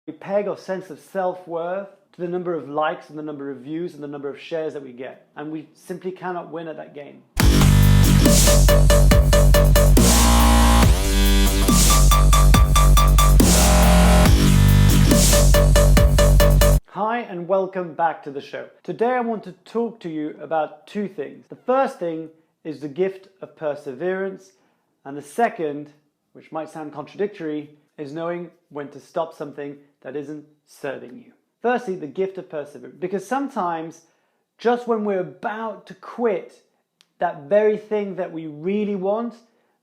We peg our sense of self-worth to the number of likes and the number of views and the number of shares that we get. And we simply cannot win at that game. Hi and welcome back to the show. Today I want to talk to you about two things. The first thing is the gift of perseverance, and the second, which might sound contradictory, is knowing when to stop something that isn't serving you. Firstly, the gift of perseverance, because sometimes just when we're about to quit, that very thing that we really want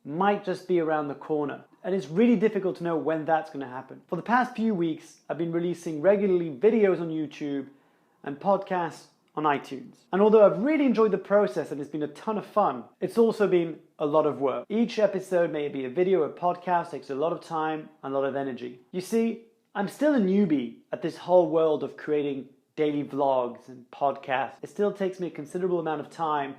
might just be around the corner. And it's really difficult to know when that's going to happen. For the past few weeks, I've been releasing regularly videos on YouTube and podcasts on iTunes. And although I've really enjoyed the process and it's been a ton of fun, it's also been a lot of work. Each episode, may it be a video or a podcast, takes a lot of time and a lot of energy. You see, I'm still a newbie at this whole world of creating daily vlogs and podcasts. It still takes me a considerable amount of time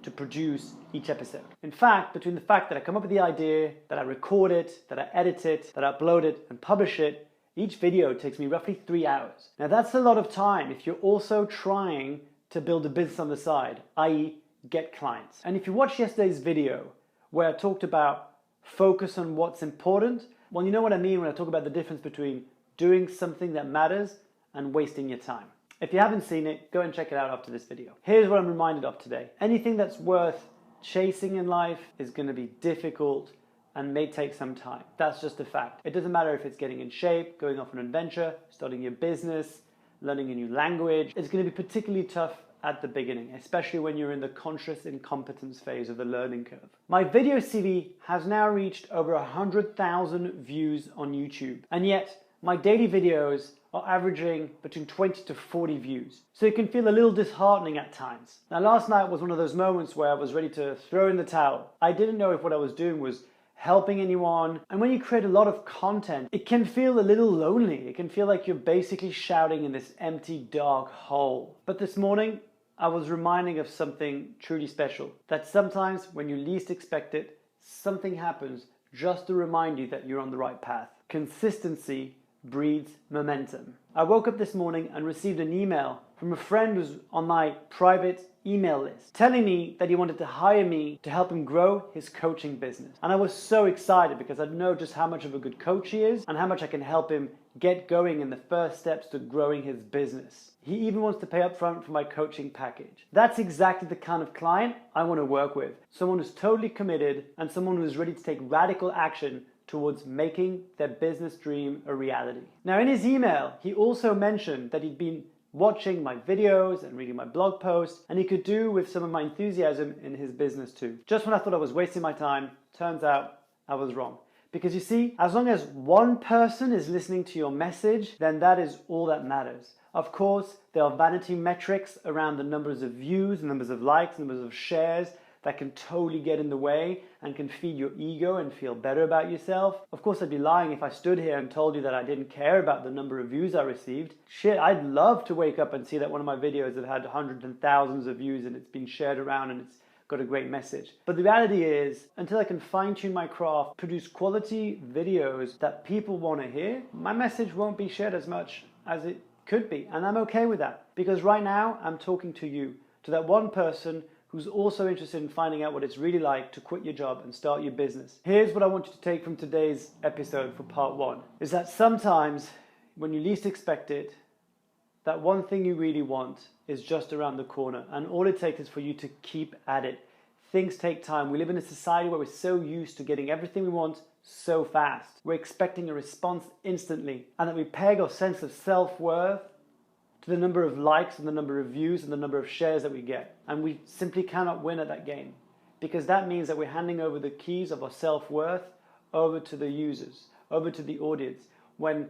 to produce each episode. In fact, between the fact that I come up with the idea, that I record it, that I edit it, that I upload it and publish it, each video takes me roughly 3 hours. Now that's a lot of time if you're also trying to build a business on the side, i.e. get clients. And if you watched yesterday's video where I talked about focus on what's important, well, you know what I mean when I talk about the difference between doing something that matters and wasting your time. If you haven't seen it, go and check it out after this video. Here's what I'm reminded of today. Anything that's worth chasing in life is going to be difficult and may take some time. That's just a fact. It doesn't matter if it's getting in shape, going off on an adventure, starting your business, learning a new language. It's going to be particularly tough at the beginning, especially when you're in the conscious incompetence phase of the learning curve. My video CV has now reached over 100,000 views on YouTube, and yet my daily videos are averaging between 20 to 40 views. So it can feel a little disheartening at times. Now last night was one of those moments where I was ready to throw in the towel. I didn't know if what I was doing was helping anyone. And when you create a lot of content, it can feel a little lonely. It can feel like you're basically shouting in this empty, dark hole. But this morning, I was reminding of something truly special. That sometimes when you least expect it, something happens just to remind you that you're on the right path. Consistency breeds momentum. I woke up this morning and received an email from a friend who's on my private email list telling me that he wanted to hire me to help him grow his coaching business. And I was so excited because I know just how much of a good coach he is and how much I can help him get going in the first steps to growing his business. He even wants to pay up front for my coaching package. That's exactly the kind of client I want to work with. Someone who's totally committed and someone who's ready to take radical action towards making their business dream a reality. Now in his email, he also mentioned that he'd been watching my videos and reading my blog posts, and he could do with some of my enthusiasm in his business too. Just when I thought I was wasting my time, turns out I was wrong. Because you see, as long as one person is listening to your message, then that is all that matters. Of course, there are vanity metrics around the numbers of views, the numbers of likes, the numbers of shares, that can totally get in the way and can feed your ego and feel better about yourself. Of course, I'd be lying if I stood here and told you that I didn't care about the number of views I received. Shit, I'd love to wake up and see that one of my videos have had hundreds and thousands of views and it's been shared around and it's got a great message. But the reality is, until I can fine-tune my craft, produce quality videos that people want to hear, my message won't be shared as much as it could be. And I'm okay with that, because right now I'm talking to you, to that one person who's also interested in finding out what it's really like to quit your job and start your business. Here's what I want you to take from today's episode for part one, is that sometimes when you least expect it, that one thing you really want is just around the corner, and all it takes is for you to keep at it. Things take time. We live in a society where we're so used to getting everything we want so fast. We're expecting a response instantly, and that we peg our sense of self-worth to the number of likes and the number of views and the number of shares that we get. And we simply cannot win at that game, because that means that we're handing over the keys of our self-worth over to the users, over to the audience, when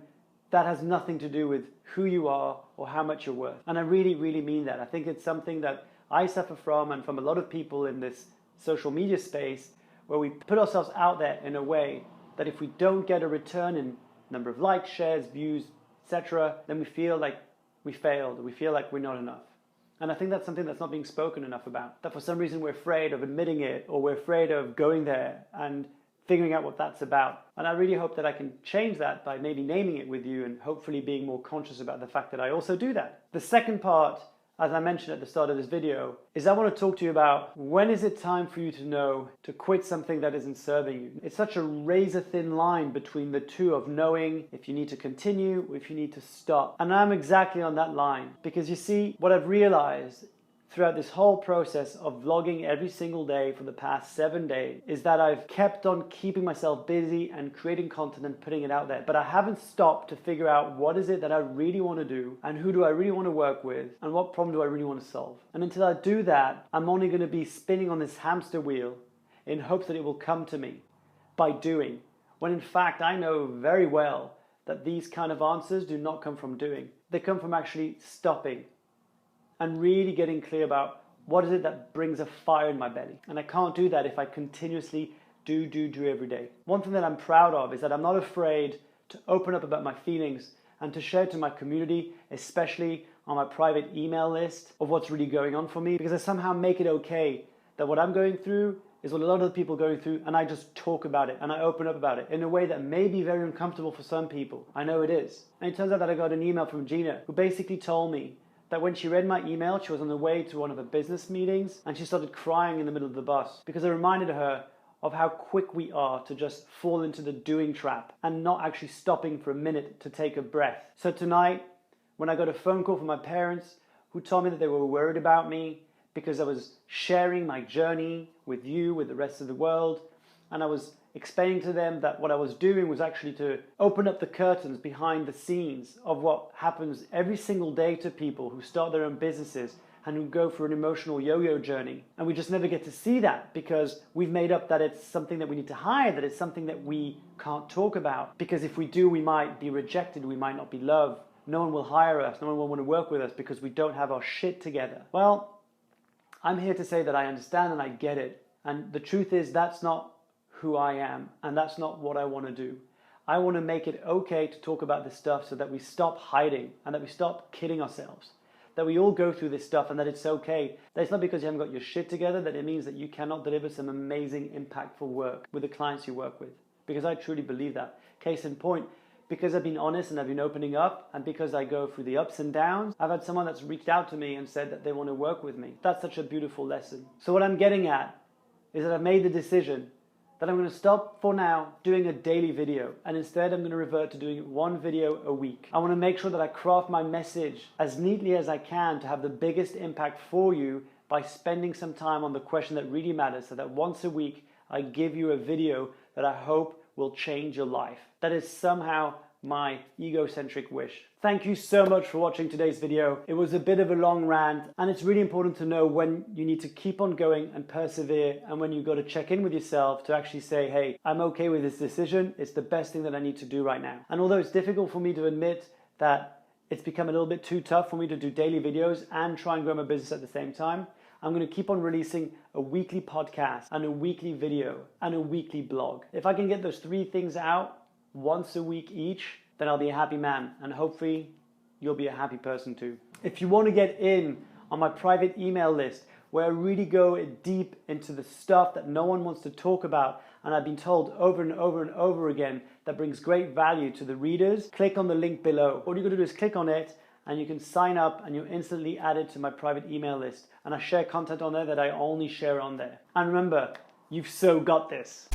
that has nothing to do with who you are or how much you're worth. And I really, really mean that. I think it's something that I suffer from, and from a lot of people in this social media space, where we put ourselves out there in a way that if we don't get a return in number of likes, shares, views, etc., then we feel like we failed, or we feel like we're not enough. And I think that's something that's not being spoken enough about. That for some reason we're afraid of admitting it, or we're afraid of going there and figuring out what that's about. And I really hope that I can change that by maybe naming it with you and hopefully being more conscious about the fact that I also do that. The second part, as I mentioned at the start of this video, is I want to talk to you about when is it time for you to know to quit something that isn't serving you. It's such a razor thin line between the two of knowing if you need to continue or if you need to stop. And I'm exactly on that line, because you see, what I've realized throughout this whole process of vlogging every single day for the past 7 days is that I've kept on keeping myself busy and creating content and putting it out there. But I haven't stopped to figure out what is it that I really want to do and who do I really want to work with and what problem do I really want to solve. And until I do that, I'm only going to be spinning on this hamster wheel in hopes that it will come to me by doing. When in fact I know very well that these kind of answers do not come from doing. They come from actually stopping and really getting clear about what is it that brings a fire in my belly. And I can't do that if I continuously do every day. One thing that I'm proud of is that I'm not afraid to open up about my feelings and to share to my community, especially on my private email list, of what's really going on for me, because I somehow make it okay that what I'm going through is what a lot of the people are going through, and I just talk about it and I open up about it in a way that may be very uncomfortable for some people. I know it is. And it turns out that I got an email from Gina who basically told me that when she read my email, she was on the way to one of her business meetings and she started crying in the middle of the bus because I reminded her of how quick we are to just fall into the doing trap and not actually stopping for a minute to take a breath. So tonight, when I got a phone call from my parents who told me that they were worried about me because I was sharing my journey with you, with the rest of the world, and I was explaining to them that what I was doing was actually to open up the curtains behind the scenes of what happens every single day to people who start their own businesses and who go through an emotional yo-yo journey. And we just never get to see that because we've made up that it's something that we need to hide, that it's something that we can't talk about. Because if we do, we might be rejected, we might not be loved, no one will hire us, no one will want to work with us because we don't have our shit together. Well, I'm here to say that I understand and I get it. And the truth is that's not who I am, and that's not what I want to do. I want to make it okay to talk about this stuff so that we stop hiding and that we stop kidding ourselves. That we all go through this stuff and that it's okay. That it's not because you haven't got your shit together that it means that you cannot deliver some amazing, impactful work with the clients you work with. Because I truly believe that. Case in point, because I've been honest and I've been opening up, and because I go through the ups and downs, I've had someone that's reached out to me and said that they want to work with me. That's such a beautiful lesson. So what I'm getting at is that I've made the decision that I'm going to stop for now doing a daily video, and instead I'm going to revert to doing one video a week. I want to make sure that I craft my message as neatly as I can to have the biggest impact for you by spending some time on the question that really matters, so that once a week I give you a video that I hope will change your life. That is somehow my egocentric wish. Thank you so much for watching today's video. It was a bit of a long rant, and it's really important to know when you need to keep on going and persevere, and when you've got to check in with yourself to actually say, hey, I'm okay with this decision. It's the best thing that I need to do right now. And although it's difficult for me to admit that it's become a little bit too tough for me to do daily videos and try and grow my business at the same time, I'm going to keep on releasing a weekly podcast and a weekly video and a weekly blog. If I can get those 3 things out once a week each, then I'll be a happy man, and hopefully you'll be a happy person too. If you want to get in on my private email list where I really go deep into the stuff that no one wants to talk about, and I've been told over and over and over again that brings great value to the readers, click on the link below. All you got to do is click on it and you can sign up and you're instantly added to my private email list, and I share content on there that I only share on there. And remember, you've so got this.